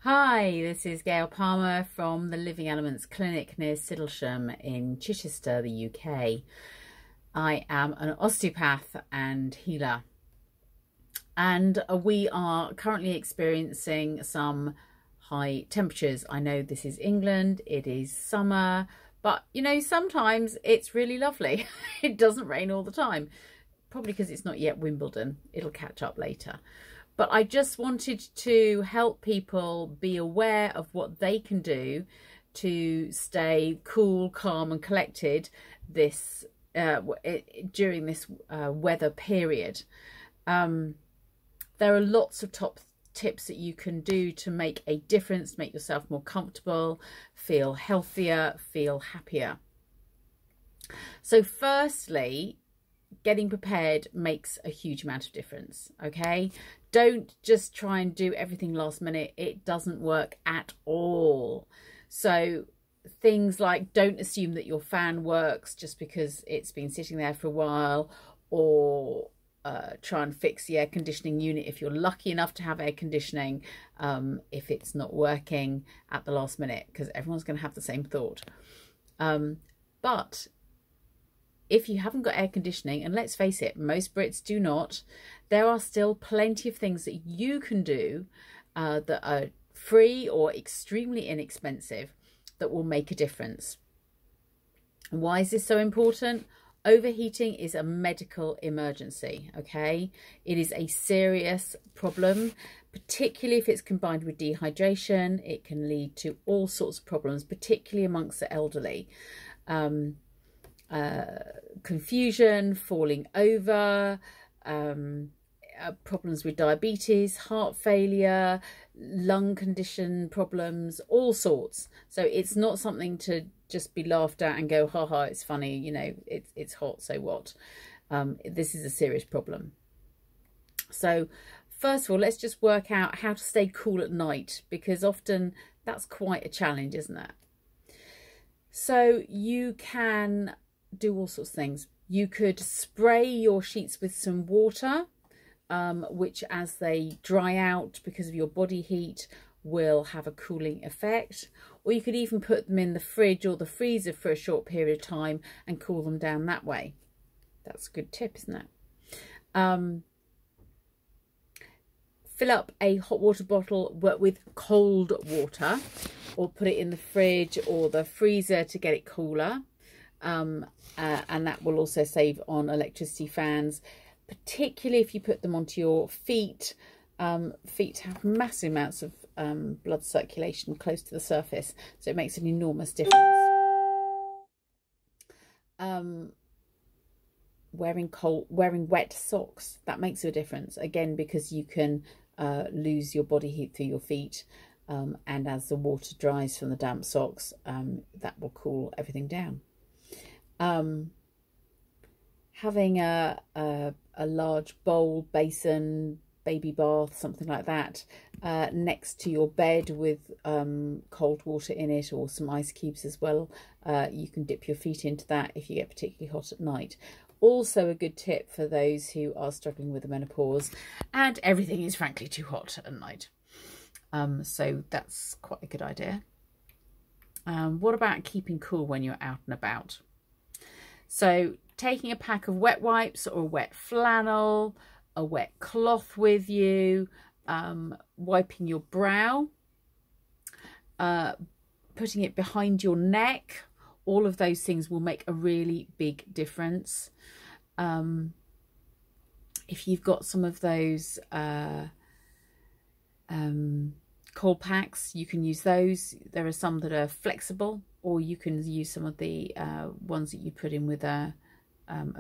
Hi, this is Gayle Palmer from the Living Elements Clinic near Siddlesham in Chichester, the UK. I am an osteopath and healer, and we are currently experiencing some high temperatures. I know this is England, it is summer, but you know, sometimes it's really lovely. It doesn't rain all the time, probably because it's not yet Wimbledon. It'll catch up later. But I just wanted to help people be aware of what they can do to stay cool, calm and collected this during this weather period. There are lots of top tips that you can do to make a difference, make yourself more comfortable, feel healthier, feel happier. So firstly, getting prepared makes a huge amount of difference. Okay, don't just try and do everything last minute. It doesn't work at all. So things like, don't assume that your fan works just because it's been sitting there for a while, or try and fix the air conditioning unit if you're lucky enough to have air conditioning if it's not working at the last minute, because everyone's going to have the same thought. But if you haven't got air conditioning, and let's face it, most Brits do not, there are still plenty of things that you can do that are free or extremely inexpensive that will make a difference. And why is this so important? Overheating is a medical emergency, okay? It is a serious problem, particularly if it's combined with dehydration. It can lead to all sorts of problems, particularly amongst the elderly. Confusion, falling over, problems with diabetes, heart failure, lung condition problems, all sorts. So it's not something to just be laughed at and go, ha ha, it's funny, you know, it's hot, so what? This is a serious problem. So first of all, let's just work out how to stay cool at night, because often that's quite a challenge, isn't it? So you can do all sorts of things. You could spray your sheets with some water, which as they dry out because of your body heat will have a cooling effect. Or you could even put them in the fridge or the freezer for a short period of time and cool them down that way. That's a good tip, isn't it? Fill up a hot water bottle with cold water, or put it in the fridge or the freezer to get it cooler. And that will also save on electricity fans, particularly if you put them onto your feet. Feet have massive amounts of blood circulation close to the surface, so it makes an enormous difference. Wearing wet socks, that makes a difference, again, because you can lose your body heat through your feet, and as the water dries from the damp socks, that will cool everything down. Having a large bowl, basin, baby bath, something like that, next to your bed with cold water in it, or some ice cubes as well. You can dip your feet into that if you get particularly hot at night. Also a good tip for those who are struggling with the menopause and everything is frankly too hot at night. So that's quite a good idea. What about keeping cool when you're out and about? So taking a pack of wet wipes or a wet flannel, a wet cloth with you, wiping your brow, putting it behind your neck, all of those things will make a really big difference. If you've got some of those cold packs, you can use those. There are some that are flexible, or you can use some of the ones that you put in with a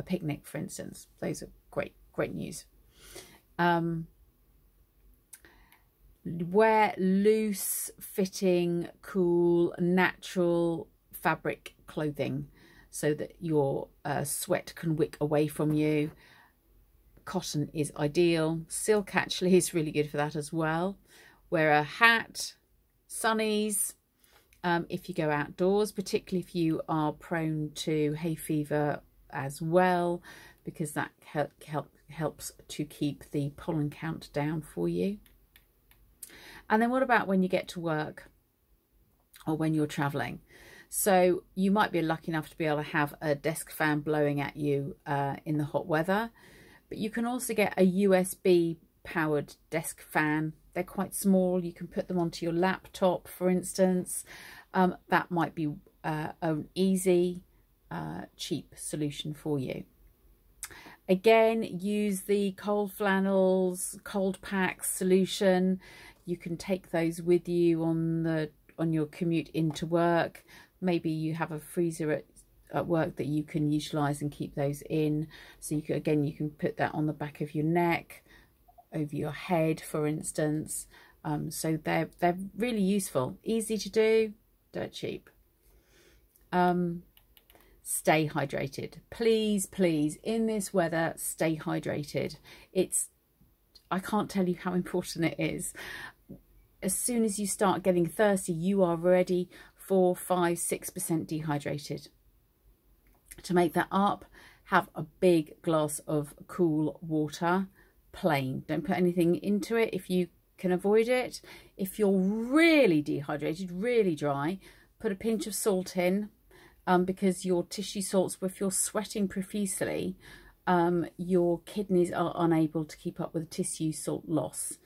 picnic, for instance. Those are great news. Wear loose fitting, cool, natural fabric clothing so that your sweat can wick away from you. Cotton is ideal. Silk actually is really good for that as well. Wear a hat, sunnies, if you go outdoors, particularly if you are prone to hay fever as well, because that helps to keep the pollen count down for you. And then what about when you get to work or when you're traveling? So you might be lucky enough to be able to have a desk fan blowing at you in the hot weather, but you can also get a USB powered desk fan. They're quite small. You can put them onto your laptop, for instance. That might be an easy, cheap solution for you. Again, use the cold flannels, cold packs solution. You can take those with you on your commute into work. Maybe you have a freezer at work that you can utilize and keep those in. So you can put that on the back of your neck, over your head, for instance. So they're really useful, easy to do, dirt cheap. Stay hydrated, please, in this weather. Stay hydrated. I can't tell you how important it is. As soon as you start getting thirsty, you are already 4, 5, 6% dehydrated. To make that up, have a big glass of cool water, plain. Don't put anything into it if you can avoid it. If you're really dehydrated, really dry, put a pinch of salt in, because your tissue salts, if you're sweating profusely, your kidneys are unable to keep up with the tissue salt loss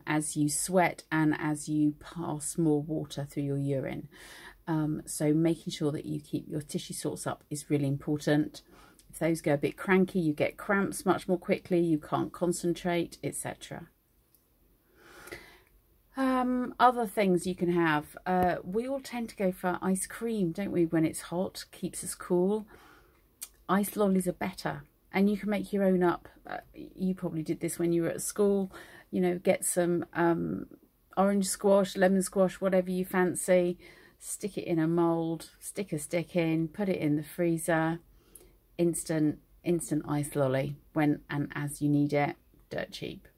as you sweat and as you pass more water through your urine. So making sure that you keep your tissue salts up is really important. If those go a bit cranky, you get cramps much more quickly, you can't concentrate, etc. Other things you can have. We all tend to go for ice cream, don't we, when it's hot? Keeps us cool. Ice lollies are better, and you can make your own up. You probably did this when you were at school. You know, get some orange squash, lemon squash, whatever you fancy. Stick it in a mould, stick a stick in, put it in the freezer. Instant ice lolly when and as you need it. Dirt cheap.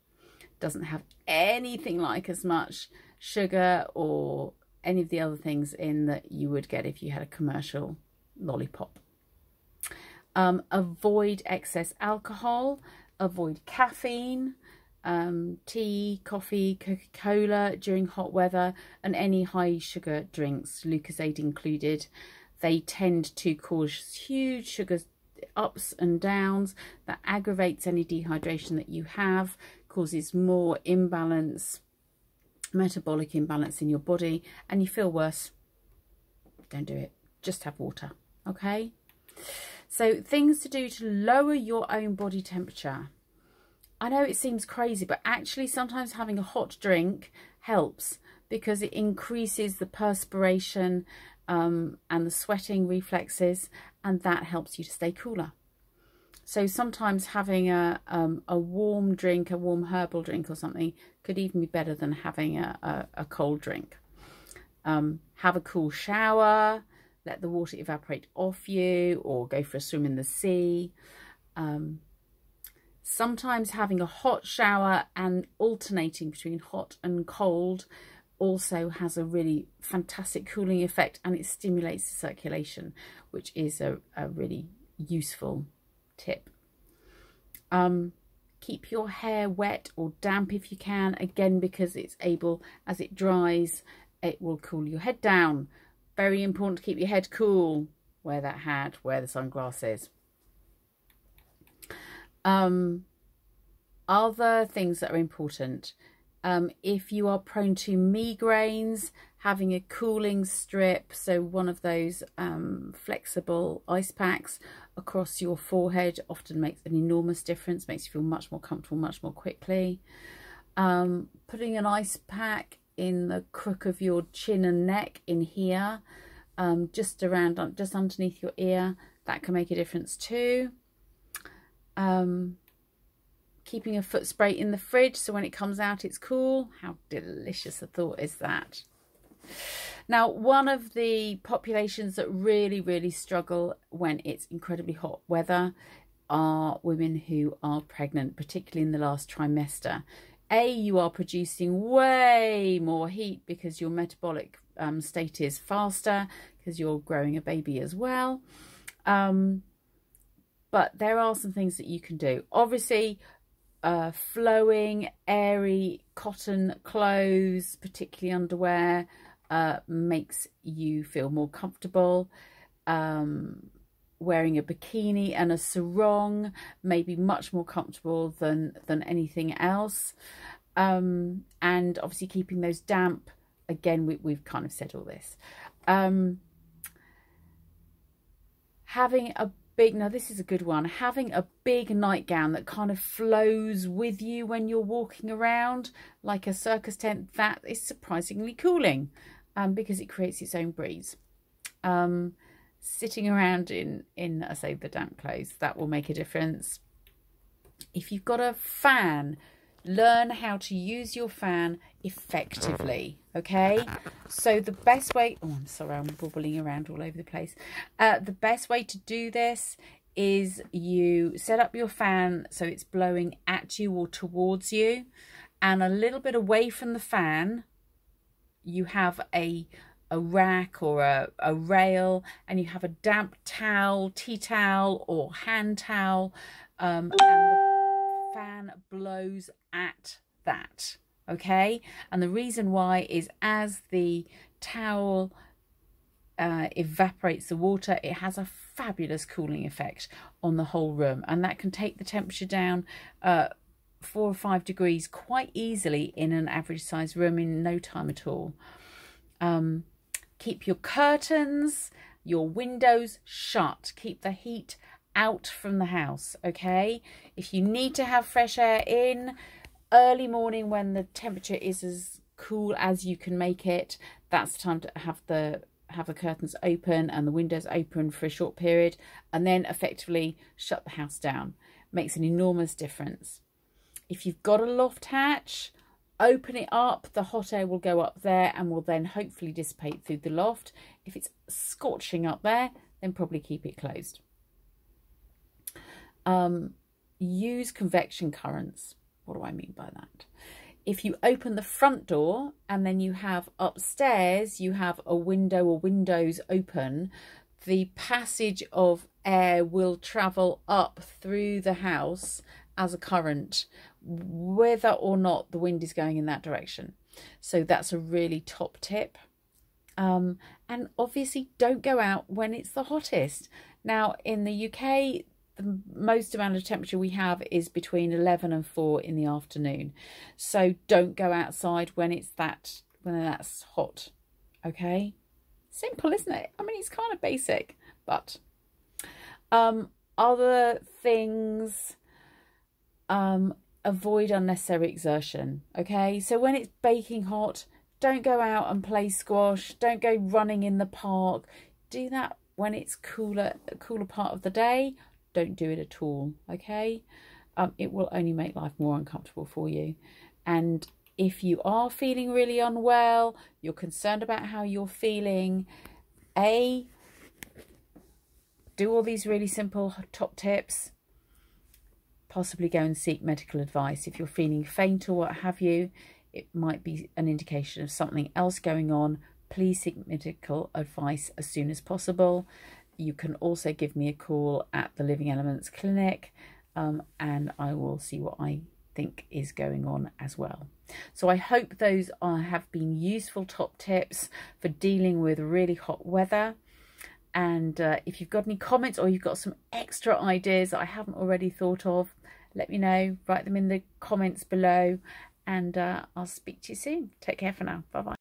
Doesn't have anything like as much sugar or any of the other things in that you would get if you had a commercial lollipop. Avoid excess alcohol, avoid caffeine, tea, coffee, Coca-Cola during hot weather, and any high sugar drinks, Lucozade included. They tend to cause huge sugar ups and downs that aggravates any dehydration that you have, causes more imbalance, metabolic imbalance in your body, and you feel worse. Don't do it. Just have water, okay? So things to do to lower your own body temperature. I know it seems crazy, but actually sometimes having a hot drink helps because it increases the perspiration and the sweating reflexes, and that helps you to stay cooler. So sometimes having a warm drink, a warm herbal drink or something, could even be better than having a cold drink. Have a cool shower, let the water evaporate off you, or go for a swim in the sea. Sometimes having a hot shower and alternating between hot and cold also has a really fantastic cooling effect, and it stimulates the circulation, which is a really useful tip. Keep your hair wet or damp if you can, again because it's able, as it dries, it will cool your head down. Very important to keep your head cool. Wear that hat, wear the sunglasses. Other things that are important, if you are prone to migraines, having a cooling strip, so one of those flexible ice packs across your forehead often makes an enormous difference, makes you feel much more comfortable much more quickly. Putting an ice pack in the crook of your chin and neck in here, just underneath your ear, that can make a difference too. Keeping a foot spray in the fridge so when it comes out it's cool. How delicious a thought is that? Now, one of the populations that really struggle when it's incredibly hot weather are women who are pregnant, particularly in the last trimester. You are producing way more heat because your metabolic state is faster because you're growing a baby as well. But there are some things that you can do. Obviously, flowing, airy cotton clothes, particularly underwear, makes you feel more comfortable. Wearing a bikini and a sarong may be much more comfortable than anything else. And obviously keeping those damp, again, we've kind of said all this. Having a big, now this is a good one, having a big nightgown that kind of flows with you when you're walking around like a circus tent, that is surprisingly cooling, because it creates its own breeze. Sitting around in I say the damp clothes, that will make a difference. If you've got a fan, learn how to use your fan effectively, okay? So the best way, oh, I'm sorry, I'm bubbling around all over the place. The best way to do this is you set up your fan so it's blowing at you or towards you, and a little bit away from the fan you have a rack or a rail, and you have a damp towel, tea towel or hand towel, and the fan blows at that, okay? And the reason why is as the towel evaporates the water, it has a fabulous cooling effect on the whole room, and that can take the temperature down 4 or 5 degrees quite easily in an average size room in no time at all. Keep your curtains, your windows shut. Keep the heat out from the house, okay? If you need to have fresh air in early morning when the temperature is as cool as you can make it, that's the time to have the curtains open and the windows open for a short period, and then effectively shut the house down. Makes an enormous difference. If you've got a loft hatch, open it up, the hot air will go up there and will then hopefully dissipate through the loft. If it's scorching up there, then probably keep it closed. Use convection currents. What do I mean by that? If you open the front door and then you have upstairs, you have a window or windows open, the passage of air will travel up through the house as a current, whether or not the wind is going in that direction. So that's a really top tip. And obviously don't go out when it's the hottest. Now in the UK, the most amount of temperature we have is between 11 and 4 in the afternoon. So don't go outside when that's hot, okay? Simple, isn't it? I mean, it's kind of basic, but other things, avoid unnecessary exertion, okay? So when it's baking hot, don't go out and play squash, don't go running in the park. Do that when it's a cooler part of the day. Don't do it at all, okay? It will only make life more uncomfortable for you. And if you are feeling really unwell, you're concerned about how you're feeling, do all these really simple top tips. Possibly go and seek medical advice. If you're feeling faint or what have you, it might be an indication of something else going on. Please seek medical advice as soon as possible. You can also give me a call at the Living Elements Clinic, and I will see what I think is going on as well. So I hope those have been useful top tips for dealing with really hot weather. And if you've got any comments or you've got some extra ideas that I haven't already thought of, let me know. Write them in the comments below, and I'll speak to you soon. Take care for now. Bye-bye.